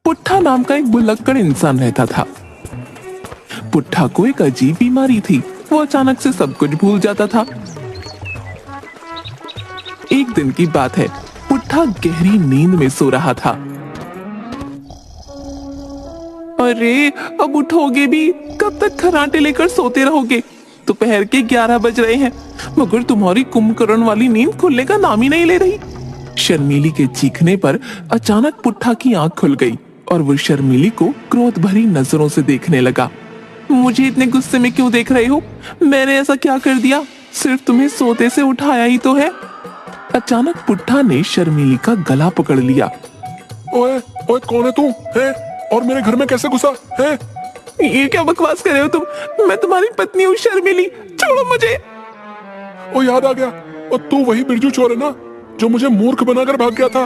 पुट्ठा नाम का एक भुलक्कड़ इंसान रहता था। पुट्ठा को एक अजीब बीमारी थी, वो अचानक से सब कुछ भूल जाता था। एक दिन की बात है, पुट्ठा गहरी नींद में सो रहा था। अरे अब उठोगे भी? कब तक खर्राटे लेकर सोते रहोगे? दोपहर के 11 बज रहे हैं, मगर तुम्हारी कुंभकर्ण वाली नींद खुलने का नाम ही नहीं ले रही। शर्मीली के चीखने पर अचानक पुट्ठा की आंख खुल गई और वो शर्मीली को क्रोध भरी नजरों से देखने लगा। मुझे इतने गुस्से में क्यों देख रहे हो? मैंने ऐसा क्या कर दिया? सिर्फ तुम्हें सोते से उठाया ही तो है। अचानक पुट्ठा ने शर्मीली का गला पकड़ लिया। ओए ओए, कौन है तू? है और मेरे घर में कैसे घुसा है? ये क्या बकवास कर रहे हो तुम? मैं तुम्हारी पत्नी हूँ शर्मीली, छोड़ो मुझे। ओ याद आ गया, और तू वही बिरजू चोर है ना जो मुझे मूर्ख बनाकर भाग गया था?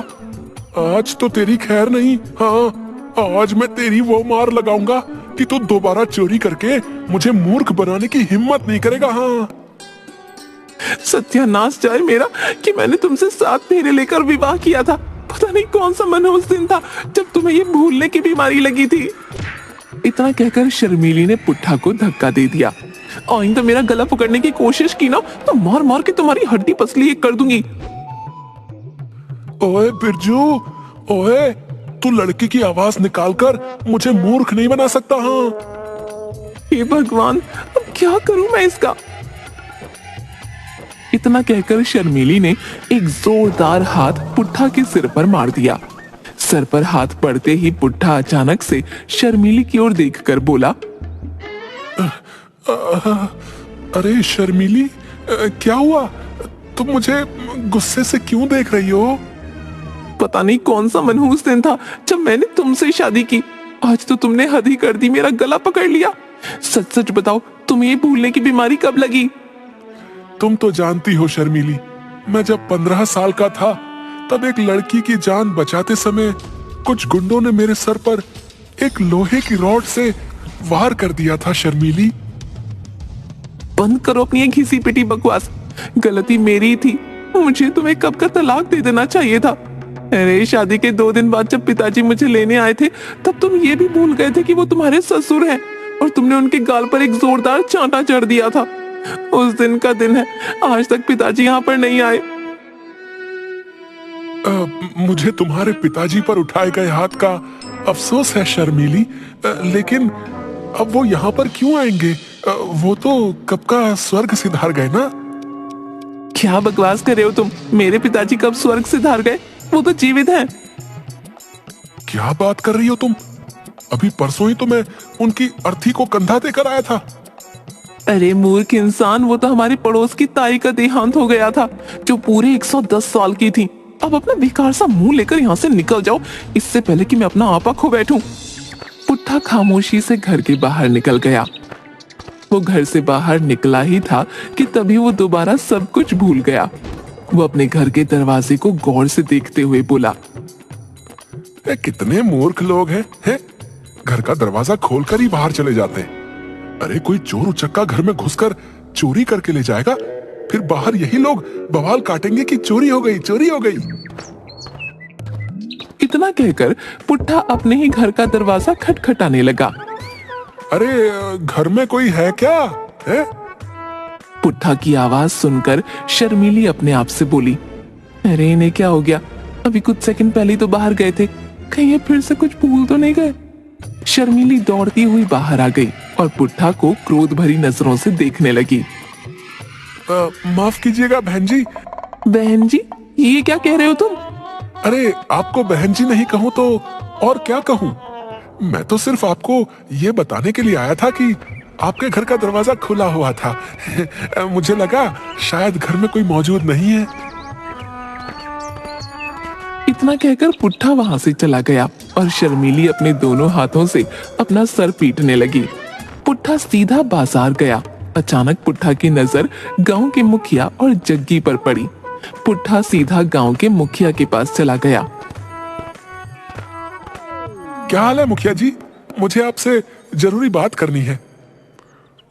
आज तो तेरी खैर नहीं। हाँ, आज मैं तेरी वो मार लगाऊंगा कि तू दोबारा चोरी करके मुझे मूर्ख बनाने की हिम्मत नहीं करेगा। हाँ, सत्यानाश जाए मेरा कि मैंने तुमसे 7 फेरे लेकर विवाह किया था। पता नहीं कौन सा मनहूस दिन था जब तुम्हें ये भूलने की बीमारी लगी थी। इतना कहकर शर्मीली ने पुट्ठा को धक्का दे दिया। आइंदा मेरा गला पकड़ने की कोशिश की ना तो मार मार के तुम्हारी हड्डी पसली एक कर दूंगी। ओए बिरजू, ओए, तू लड़की की आवाज निकालकर मुझे मूर्ख नहीं बना सकता। हाँ, हे भगवान, अब क्या करूं मैं इसका? इतना कहकर शर्मीली ने एक जोरदार हाथ पुट्ठा के सिर पर मार दिया। सर पर हाथ पड़ते ही पुट्ठा अचानक से शर्मीली की ओर देखकर बोला, अरे शर्मीली, क्या हुआ? तुम मुझे गुस्से से क्यों देख रही हो? पता नहीं कौन सा मनहूस दिन था जब मैंने तुमसे शादी की। आज तो तुमने हद ही कर दी, मेरा गला पकड़ लिया। सच सच बताओ, तुम्हें ये भूलने की बीमारी कब लगी? तुम तो जानती हो शर्मीली, मैं जब 15 साल का था तब एक लड़की की जान बचाते समय कुछ गुंडों ने मेरे सर पर एक लोहे की रॉड से वार कर दिया था। शर्मीली, बंद करो अपनी ये घिसी पिटी बकवास। गलती मेरी थी, मुझे तुम्हें कब का तलाक दे देना चाहिए था। अरे शादी के 2 दिन बाद जब पिताजी मुझे लेने आए थे तब तुम ये भी भूल गए थे कि वो तुम्हारे ससुर हैं और तुमने उनके गाल पर एक जोरदार चांटा चढ़ दिया था। उस दिन का दिन है, आज तक पिताजी यहाँ पर नहीं आए। मुझे तुम्हारे पिताजी पर उठाए गए हाथ का अफसोस है शर्मीली, लेकिन अब वो यहाँ पर क्यों आएंगे? वो तो कब का स्वर्ग सिधार गए ना। क्या बकवास कर रहे हो तुम? मेरे पिताजी कब स्वर्ग सिधार गए? वो तो जीवित हैं। क्या बात कर रही हो तुम? अभी परसों ही तो मैं उनकी अर्थी को कंधा देकर आया था। अरे मूर्ख इंसान, वो तो हमारे पड़ोस की ताई का देहांत हो गया था जो पूरे 110 साल की थी। अब अपना बेकार सा मुंह लेकर यहाँ से निकल जाओ, इससे पहले कि मैं अपना आपा खो बैठूं। पुट्ठा खामोशी से घर के बाहर निकल गया। वो घर से बाहर निकला ही था कि तभी वो दोबारा सब कुछ भूल गया। वो अपने घर के दरवाजे को गौर से देखते हुए बोला, कितने मूर्ख लोग हैं? घर का दरवाजा खोलकर ही बाहर चले जाते हैं। अरे कोई चोर उचक्का घर में घुसकर चोरी करके ले जाएगा, फिर बाहर यही लोग बवाल काटेंगे कि चोरी हो गई, चोरी हो गई। इतना कहकर पुट्ठा अपने ही घर का दरवाजा खटखटाने लगा। अरे घर में कोई है क्या? है? पुट्ठा की आवाज सुनकर शर्मीली अपने आप से बोली, अरे इन्हें क्या हो गया? अभी कुछ सेकंड पहले तो बाहर गए थे, कहीं ये फिर से कुछ भूल तो नहीं गए? शर्मीली दौड़ती हुई बाहर आ गई और पुट्ठा को क्रोध भरी नजरों से देखने लगी। माफ कीजिएगा बहन जी। बहन जी? ये क्या कह रहे हो तुम? अरे आपको बहन जी नहीं कहूँ तो और क्या कहूँ? मैं तो सिर्फ आपको ये बताने के लिए आया था कि आपके घर का दरवाजा खुला हुआ था। मुझे लगा शायद घर में कोई मौजूद नहीं है। इतना कहकर पुट्ठा वहां से चला गया और शर्मीली अपने दोनों हाथों से अपना सर पीटने लगी। पुट्ठा सीधा बाजार गया। अचानक पुट्ठा की नजर गांव के मुखिया और जग्गी पर पड़ी। पुट्ठा सीधा गांव के मुखिया के पास चला गया। क्या हाल है मुखिया जी? मुझे आपसे जरूरी बात करनी है।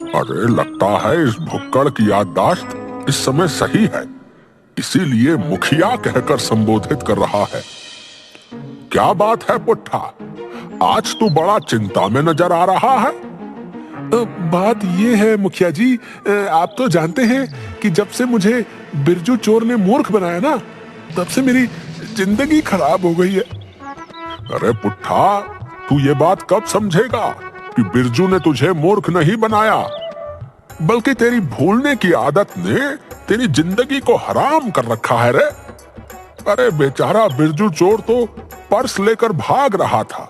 अरे लगता है इस भुक्कड़ की याददाश्त इस समय सही है, इसीलिए मुखिया कहकर संबोधित कर रहा है। क्या बात है पुट्ठा? आज तू बड़ा चिंता में नजर आ रहा है। बात ये है मुखिया जी, आप तो जानते हैं कि जब से मुझे बिरजू चोर ने मूर्ख बनाया ना, तब से मेरी जिंदगी खराब हो गई है। अरे पुट्ठा, तू ये बात कब समझेगा कि बिरजू ने तुझे मूर्ख नहीं बनाया, बल्कि तेरी भूलने की आदत ने तेरी जिंदगी को हराम कर रखा है रे। अरे बेचारा बिरजू चोर तो पर्स लेकर भाग रहा था।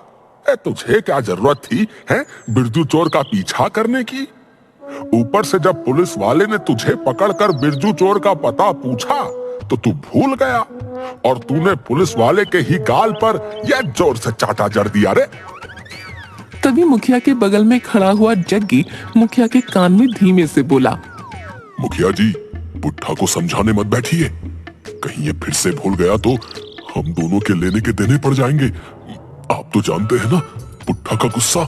तुझे क्या जरूरत थी है बिरजू चोर का पीछा करने की? ऊपर से जब पुलिस वाले ने तुझे पकड़कर बिरजू चोर का पता पूछा तो तू भूल गया और तूने पुलिस वाले के ही गाल पर यह जोर से चाटा जड़ दिया रे। तभी मुखिया के बगल में खड़ा हुआ जग्गी मुखिया के कान में धीमे से बोला, मुखिया जी, बुढ़ा को समझाने मत बैठिए, कहीं ये फिर से भूल गया तो हम दोनों के लेने के देने पड़ जाएंगे। आप तो जानते हैं ना, बुढ़ा का गुस्सा,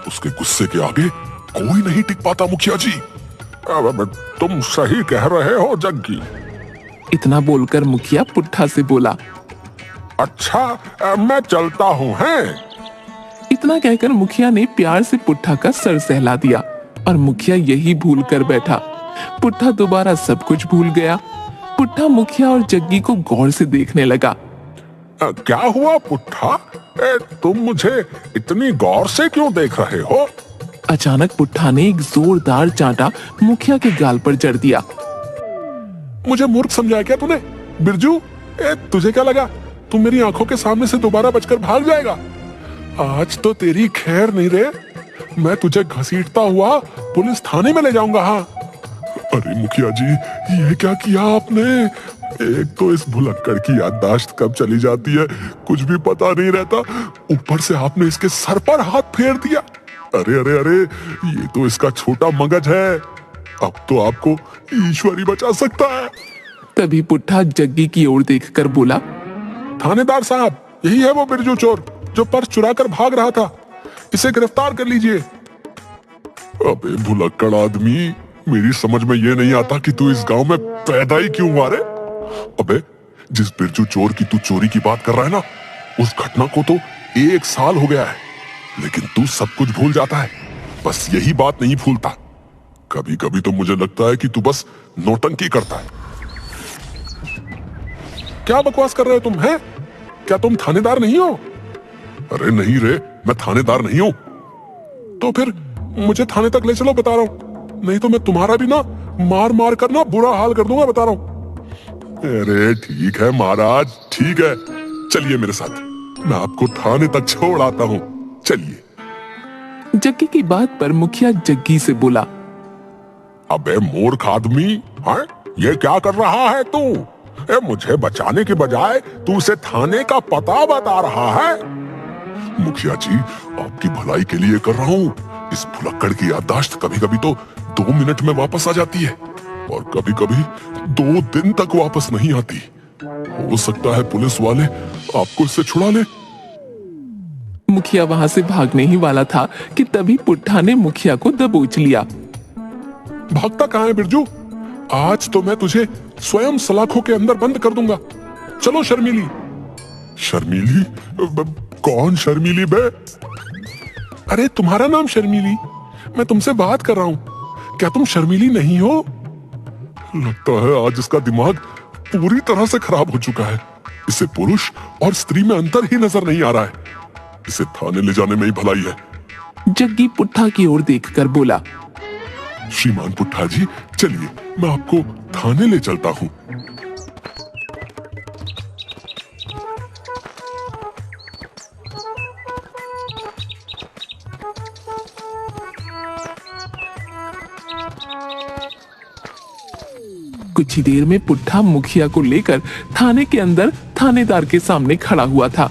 उसके गुस्से के आगे कोई नहीं टिक पाता मुखिया जी। तुम सही कह रहे हो जग्गी। इतना बोलकर मुखिया पुट्ठा से बोला, अच्छा मैं चलता हूँ हैं। इतना कहकर मुखिया ने प्यार से पुट्ठा का सर सहला दिया और मुखिया यही भूल कर बैठा। पुट्ठा दोबारा सब कुछ भूल गया। पुट्ठा मुखिया और जग्गी को गौर से देखने लगा। क्या हुआ पुट्ठा? तुम मुझे इतनी गौर से क्यों देख रहे हो? अचानक पुट्ठा ने एक जोरदार चांटा मुखिया के गाल पर जड़ दिया। मुझे मूर्ख समझाया क्या तूने? बिरजू, तुझे क्या लगा तू मेरी आंखों के सामने से दोबारा बचकर भाग जाएगा? आज तो तेरी खैर नहीं रे, मैं तुझे घसीटता हुआ पुलिस थाने में ले जाऊंगा। हाँ। अरे मुखिया जी, ये क्या किया आपने? एक तो इस भुलक्कड़ की याददाश्त कब चली जाती है कुछ भी पता नहीं रहता, ऊपर से आपने इसके सर पर हाथ फेर दिया। अरे अरे अरे, ये तो इसका छोटा मगज है, अब तो आपको ईश्वर ही बचा सकता है। तभी पुट्ठा जग्गी की ओर देखकर बोला, थानेदार साहब, यही है वो बिरजू चोर जो पर्स चुरा कर भाग रहा था, इसे गिरफ्तार कर लीजिए। अबे भुलक्कड़ आदमी, मेरी समझ में ये नहीं आता कि तू इस गांव में पैदा ही क्यों हुआ रे? अबे जिस बिरजू चोर की तू चोरी की बात कर रहा है ना, उस घटना को तो 1 साल हो गया है, लेकिन तू सब कुछ भूल जाता है, बस यही बात नहीं भूलता। कभी कभी तो मुझे लगता है कि तू बस नौटंकी करता है। क्या बकवास कर रहे हो तुम? हैं? क्या तुम थानेदार नहीं हो? अरे नहीं रे, मैं थानेदार नहीं हूं। तो फिर मुझे थाने तक ले चलो, बता रहा हूं, नहीं तो मैं तुम्हारा भी ना मार मार कर ना बुरा हाल कर दूंगा, बता रहा हूं। अरे ठीक है महाराज, ठीक है, चलिए मेरे साथ, मैं आपको थाने तक छोड़ आता हूं, चलिए। जग्गी की बात पर मुखिया जग्गी से बोला, अबे मूर्ख आदमी, हाँ? ये क्या कर रहा है तू? मुझे बचाने के बजाय तू उसे थाने का पता बता रहा है। मुखिया जी, आपकी भलाई के लिए कर रहा हूँ। इस भुलक्कड़ की याददाश्त कभी कभी तो 2 मिनट में वापस आ जाती है और कभी कभी 2 दिन तक वापस नहीं आती। हो सकता है पुलिस वाले आपको इससे छुड़ा ले। मुखिया वहां से भागने ही वाला था कि तभी पुट्ठा ने मुखिया को दबोच लिया। भागता कहाँ है बिरजू? आज तो मैं तुझे स्वयं सलाखों के अंदर बंद कर दूंगा। चलो शर्मीली। शर्मीली? कौन शर्मीली बे? अरे तुम्हारा नाम शर्मीली, मैं तुमसे बात कर रहा हूँ। क्या तुम शर्मीली नहीं हो? लगता है आज इसका दिमाग पूरी तरह से खराब हो चुका है। इसे पुरुष और स्त्री में अंतर ही नजर नहीं आ रहा है। इसे थाने ले जाने में ही भलाई है। जग्गी पुट्ठा की ओर देखकर बोला, श्रीमान पुट्ठा जी, चलिए मैं आपको थाने ले चलता हूँ। कुछ ही देर में पुट्ठा मुखिया को लेकर थाने के अंदर थानेदार के सामने खड़ा हुआ था।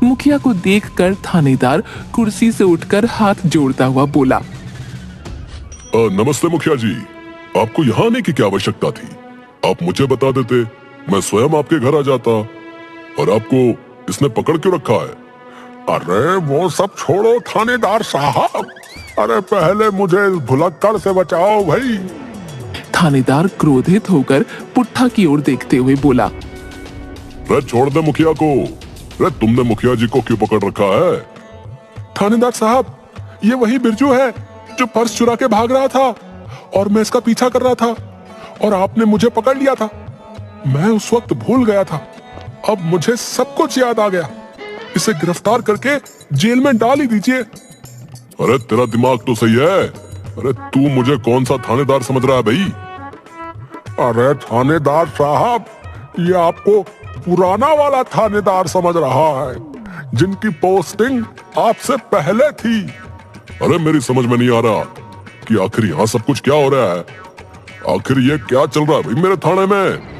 मुखिया को देखकर थानेदार कुर्सी से उठकर हाथ जोड़ता हुआ बोला, नमस्ते मुखिया जी, आपको यहाँ आने की क्या आवश्यकता थी? आप मुझे बता देते, मैं स्वयं आपके घर आ जाता। और आपको इसने पकड़ क्यों रखा है? अरे वो सब छोड़ो थानेदार साहब, अरे पहले मुझे इस भुलक्कड़ से बचाओ भाई। थानेदार क्रोधित होकर पुट्ठा की ओर देखते हुए बोला, रे छोड़ दे मुखिया को। रे तुमने मुखिया जी को क्यों पकड़ रखा है? थानेदार साहब, ये वही बिरजू है जो पर्स चुरा के भाग रहा था और मैं इसका पीछा कर रहा था और आपने मुझे पकड़ लिया था। मैं उस वक्त भूल गया था, अब मुझे सब कुछ याद आ गया। इसे गिरफ्तार करके जेल में डाल ही दीजिए। अरे तेरा दिमाग तो सही है। अरे तू मुझे कौन सा थानेदार समझ रहा है भाई? अरे थानेदार साहब, ये आपको पुराना वाला थानेदार समझ रहा है, जिनकी पोस्टिंग आपसे पहले थी। अरे मेरी समझ में नहीं आ रहा कि आखिर यहाँ सब कुछ क्या हो रहा है। आखिर ये क्या चल रहा है भाई मेरे थाने में?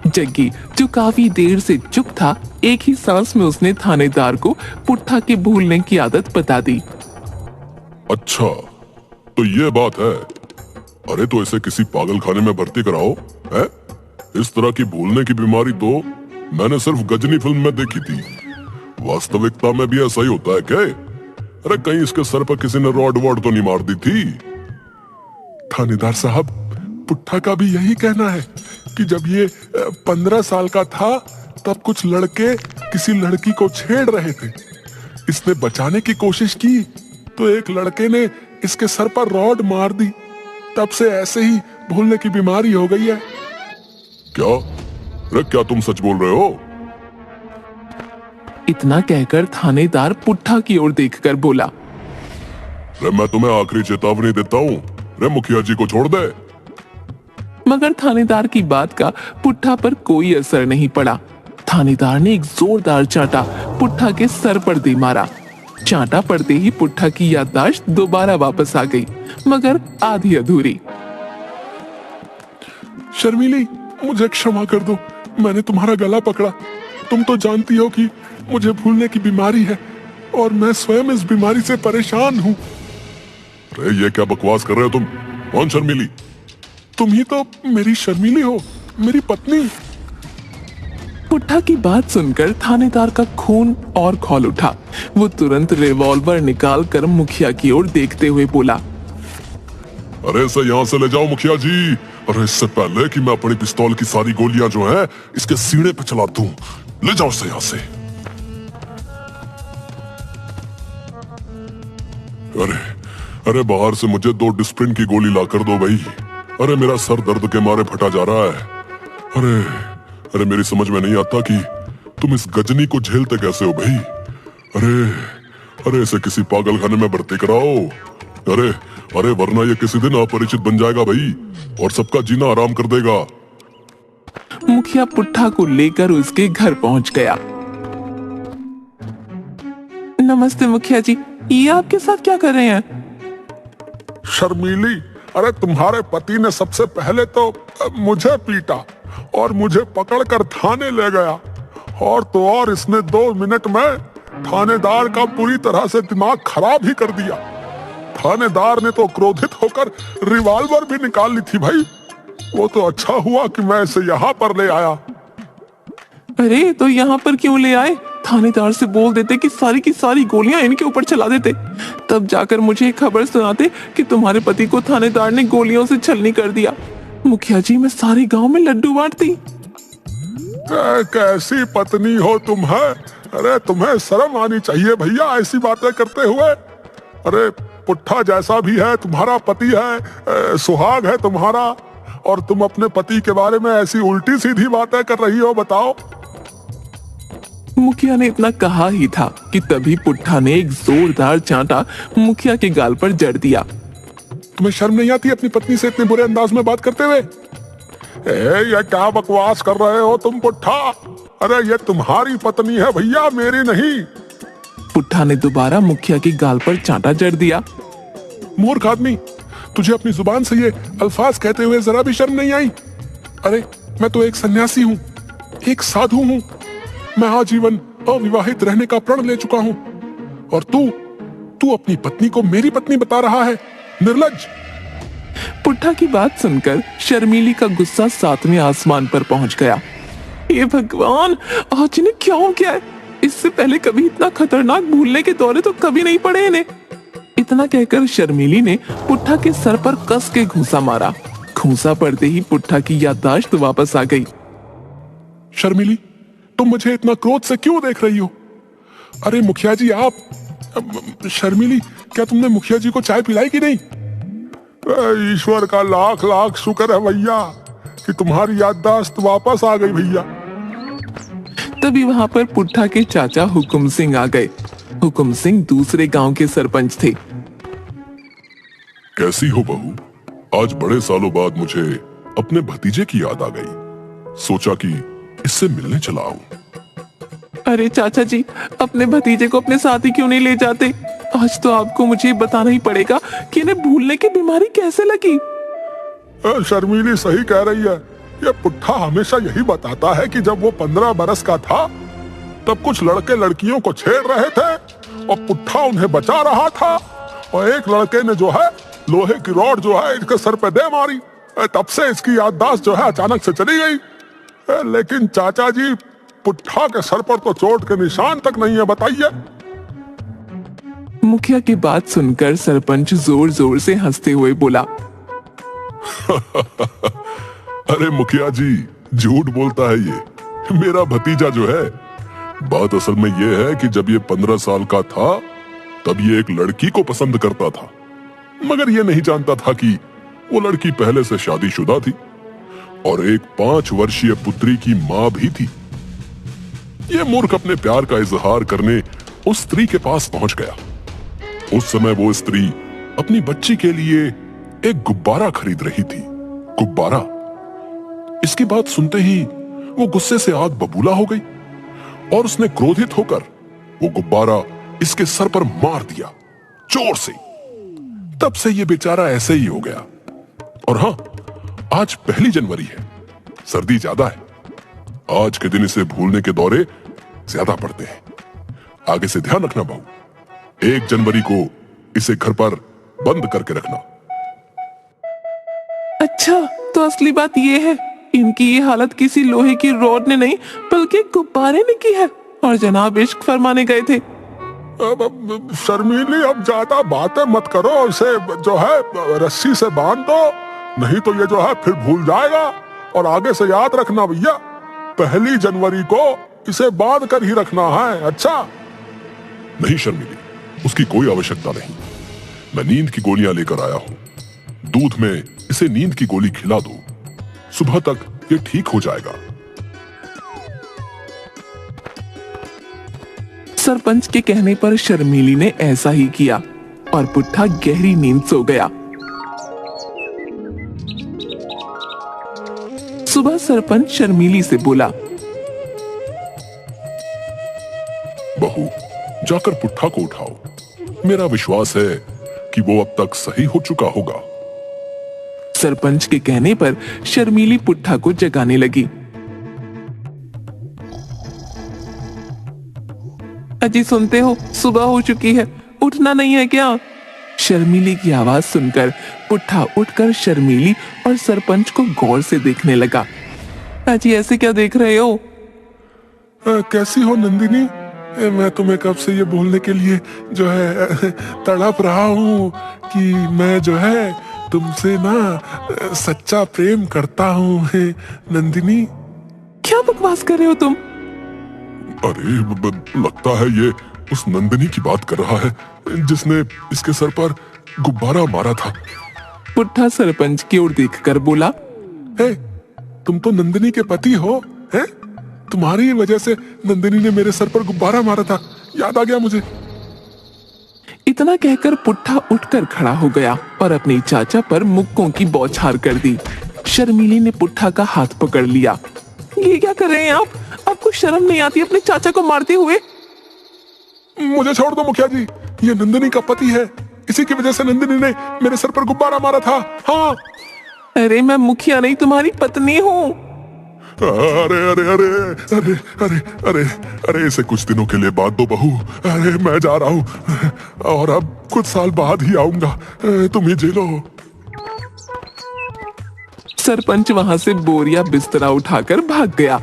जग्गी, जो काफी देर से चुप था, एक ही सांस में उसने थानेदार को पुट्ठा के भूलने की आदत बता दी। अच्छा, तो ये बात है। अरे तो इसे किसी पागल खाने में भर्ती कराओ है? इस तरह की भूलने की बीमारी तो मैंने सिर्फ गजनी फिल्म में देखी थी। वास्तविकता में भी ऐसा ही होता है क्या? अरे कहीं इसके सर पर किसी ने रॉड वॉड तो नहीं मार दी थी? थानेदार साहब, पुट्ठा का भी यही कहना है कि जब ये 15 साल का था तब कुछ लड़के किसी लड़की को छेड़ रहे थे। इसने बचाने की कोशिश की तो एक लड़के ने इसके सर पर रॉड मार दी। तब से ऐसे ही भूलने की बीमारी हो गई है। क्या? अरे क्या तुम सच बोल रहे हो? इतना कहकर थानेदार पुट्ठा की ओर देखकर बोला। अरे मैं तुम्हें आखिरी चेतावनी देता हूँ, अरे मुखिया जी को छोड़ दे। मगर थानेदार की बात का पुट्ठा पर कोई असर नहीं पड़ा। थानेदार ने एक जोरदार चांटा पुट्ठा के सर पर दे मारा। चांटा पड़ते ही पुट्ठा की याददाश्त दोबारा वापस आ गई, मगर आधी अधूरी। शर्मिली, मुझे क्षमा कर दो, मैंने तुम्हारा गला पकड़ा। तुम तो जानती हो कि मुझे भूलने की बीमारी है और मैं स्वयं इस बीमारी से परेशान हूँ। अरे ये क्या बकवास कर रहे हो तुम? कौन शर्मिली? तुम ही तो मेरी शर्मिली हो, मेरी पत्नी। पुट्ठा की बात सुनकर थानेदार का खून और खौल उठा। वो तुरंत रिवॉल्वर निकालकर मुखिया की ओर देखते हुए बोला। अरे इसे यहाँ से ले जाओ मुखिया जी। अरे इससे पहले कि मैं अपनी पिस्तौल की सारी गोलियां जो हैं इसके सीने पे चला दूं, ले जाओ इसे यहाँ से। अरे अरे बाहर से मुझे 2 डिस्प्रिन की गोली ला कर दो भाई। अरे मेरा सर दर्द के मारे फटा जा रहा है। अरे अरे मेरी समझ में नहीं आता कि तुम इस गजनी को झेलते कैसे हो भाई। अरे अरे इसे किसी पागल खाने में भर्ती कराओ। अरे अरे वरना ये किसी दिन अपरिचित बन जाएगा भाई और सबका जीना आराम कर देगा। मुखिया पुट्ठा को लेकर उसके घर पहुंच गया। नमस्ते मुखिया जी, ये आपके साथ क्या कर रहे हैं? शर्मिली, अरे तुम्हारे पति ने सबसे पहले तो मुझे पीटा और मुझे पकड़कर थाने ले गया, और तो और इसने 2 मिनट में थानेदार का पूरी तरह से दिमाग खराब ही कर दिया। थानेदार ने तो क्रोधित होकर रिवॉल्वर भी निकाल ली थी भाई। वो तो अच्छा हुआ कि मैं इसे यहाँ पर ले आया। अरे तो यहाँ पर क्यों ले आए? थानेदार से बोल देते कि सारी की सारी गोलियां इनके ऊपर चला देते, तब जाकर मुझे खबर सुनाते कि तुम्हारे पति को थानेदार ने गोलियों से छलनी कर दिया। मुखिया जी, मैं सारे गांव में लड्डू बांटती। कैसी पत्नी हो तुम है? अरे तुम्हें शर्म आनी चाहिए भैया ऐसी बातें करते हुए। अरे पुट्ठा जैसा भी है तुम्हारा पति है, सुहाग है तुम्हारा, और तुम अपने पति के बारे में ऐसी उल्टी सीधी बातें कर रही हो, बताओ। मुखिया ने इतना कहा ही था कि तभी पुट्ठा ने एक जोरदार चांटा मुखिया के गाल पर जड़ दिया। तुम्हें शर्म नहीं आती अपनी पत्नी से इतने बुरे अंदाज में बात करते हुए? ये क्या बकवास कर रहे हो तुम पुट्ठा? अरे ये तुम्हारी पत्नी है भैया, मेरी नहीं। पुट्ठा ने दोबारा मुखिया के गाल पर चांटा जड़ दिया। मूर्ख आदमी, तुझे अपनी जुबान से ये अल्फाज कहते हुए जरा भी शर्म नहीं आई? अरे मैं तो एक सन्यासी हूँ, एक साधु हूँ। मैं आजीवन अविवाहित रहने का प्रण ले चुका हूँ, और तू अपनी पत्नी को मेरी पत्नी बता रहा है, निर्लज्ज। पुट्ठा की बात सुनकर शर्मिली का गुस्सा 7वें आसमान पर पहुंच गया। हे भगवान, आज इन्हें क्या हो गया है? इससे पहले कभी इतना खतरनाक भूलने के दौरे तो कभी नहीं पड़े इन्हें। इतना कहकर शर्मिली ने पुट्ठा के सर पर कस के घूंसा मारा। घूंसा पड़ते ही पुट्ठा की याददाश्त वापस आ गई। शर्मिली, तुम मुझे इतना क्रोध से क्यों देख रही हो? अरे मुखिया जी, शर्मिली, क्या तुमने मुखिया जी को चाय पिलाई कि नहीं? ईश्वर का लाख लाख शुक्र है भैया कि तुम्हारी याददाश्त वापस आ गई भैया। तभी वहां पर पुट्ठा के चाचा हुकुम सिंह आ गए। हुकुम सिंह दूसरे गांव के सरपंच थे। कैसी हो बहू? आज बड़े सालों बाद मुझे अपने भतीजे की याद आ गई। सोचा कि इससे मिलने चला आऊं। अरे चाचा जी, अपने भतीजे को अपने साथ ही क्यों नहीं ले जाते? आज तो आपको मुझे बताना ही पड़ेगा कि इन्हें भूलने की बीमारी कैसे लगी। शर्मिली सही कह रही है। ये पुट्ठा हमेशा यही बताता है कि जब वो 15 बरस का था तब कुछ लड़के लड़कियों को छेड़ रहे थे और पुट्ठा उन्हें बचा रहा था, और एक लड़के ने जो है लोहे की रॉड जो है इसके सर पे दे मारी। तब से इसकी याददाश्त जो है अचानक से चली गई। लेकिन चाचा जी, पुट्ठा के सर पर तो चोट के निशान तक नहीं है, बताइए। मुखिया की बात सुनकर सरपंच जोर जोर से हंसते हुए बोला, अरे मुखिया जी, झूठ बोलता है ये मेरा भतीजा जो है। बात असल में ये है कि जब ये 15 साल का था तब ये एक लड़की को पसंद करता था, मगर ये नहीं जानता था कि वो लड़की पहले से शादीशुदा थी और एक 5 वर्षीय पुत्री की मां भी थी। ये मूर्ख अपने प्यार का इजहार करने उस स्त्री के पास पहुंच गया। उस समय वो स्त्री अपनी बच्ची के लिए एक गुब्बारा खरीद रही थी। गुब्बारा। इसकी बात सुनते ही वो गुस्से से आग बबूला हो गई और उसने क्रोधित होकर वो गुब्बारा इसके सर पर मार दिया जोर से। तब से ये बेचारा ऐसे ही हो गया। और हां, आज 1 जनवरी है, सर्दी ज्यादा है। आज के दिन इसे भूलने के दौरे ज्यादा पड़ते हैं। आगे से ध्यान रखना बहू, 1 जनवरी को इसे घर पर बंद करके रखना। अच्छा, तो असली बात ये है, इनकी ये हालत किसी लोहे की रॉड ने नहीं बल्कि गुब्बारे ने की है, और जनाब इश्क फरमाने गए थे। शर्मीली, अब ज्यादा बातें मत करो, उसे जो है रस्सी से बांध दो, नहीं तो ये जो है फिर भूल जाएगा। और आगे से याद रखना भैया, 1 जनवरी को इसे बांध कर ही रखना है। अच्छा? नहीं शर्मिली, उसकी कोई आवश्यकता नहीं। मैं नींद की गोलियां लेकर आया हूं। दूध में इसे नींद की गोली खिला दो, सुबह तक ये ठीक हो जाएगा। सरपंच के कहने पर शर्मीली ने ऐसा ही किया और पुट्ठा गहरी नींद सो गया। सुबह सरपंच शर्मीली से बोला, बहू, जाकर पुट्ठा को उठाओ। मेरा विश्वास है कि वो अब तक सही हो चुका होगा। सरपंच के कहने पर शर्मीली पुट्ठा को जगाने लगी। अजी सुनते हो, सुबह हो चुकी है, उठना नहीं है क्या? शर्मीली की आवाज सुनकर पुट्ठा उठकर शर्मीली और सरपंच को गौर से देखने लगा। अजी ऐसे क्या देख रहे हो? कैसी हो नंदिनी? मैं तुम्हें कब से ये बोलने के लिए जो है तड़प रहा हूँ कि मैं जो है तुमसे ना सच्चा प्रेम करता हूँ नंदिनी। क्या बकवास कर रहे हो तुम? अरे लगता है ये उस नंदिनी की बात कर रहा है जिसने इसके सर पर गुब्बारा मारा था। पुट्ठा सरपंच की ओर देखकर बोला, हे, तुम तो नंदिनी के पति हो, हैं? तुम्हारी वजह से नंदिनी ने मेरे सर पर गुब्बारा मारा था, याद आ गया मुझे। इतना कहकर पुट्ठा उठकर खड़ा हो गया और अपने चाचा पर मुक्कों की बौछार कर दी। शर्मीली ने पुट्ठा का हाथ पकड़ लिया। ये क्या कर रहे हैं आप? आपको शर्म नहीं आती अपने चाचा को मारते हुए? मुझे छोड़ दो मुखिया जी, ये नंदिनी का पति है, इसी की वजह से नंदिनी ने मेरे सर पर गुब्बारा मारा था। हाँ। अरे मैं मुखिया नहीं, तुम्हारी पत्नी हूँ। अरे अरे अरे अरे अरे अरे अरे इसे कुछ दिनों के लिए बात दो बहू। अरे मैं जा रहा हूँ और अब कुछ साल बाद ही आऊंगा, तुम ही झेलो। सरपंच वहां से बोरिया बिस्तरा उठाकर भाग गया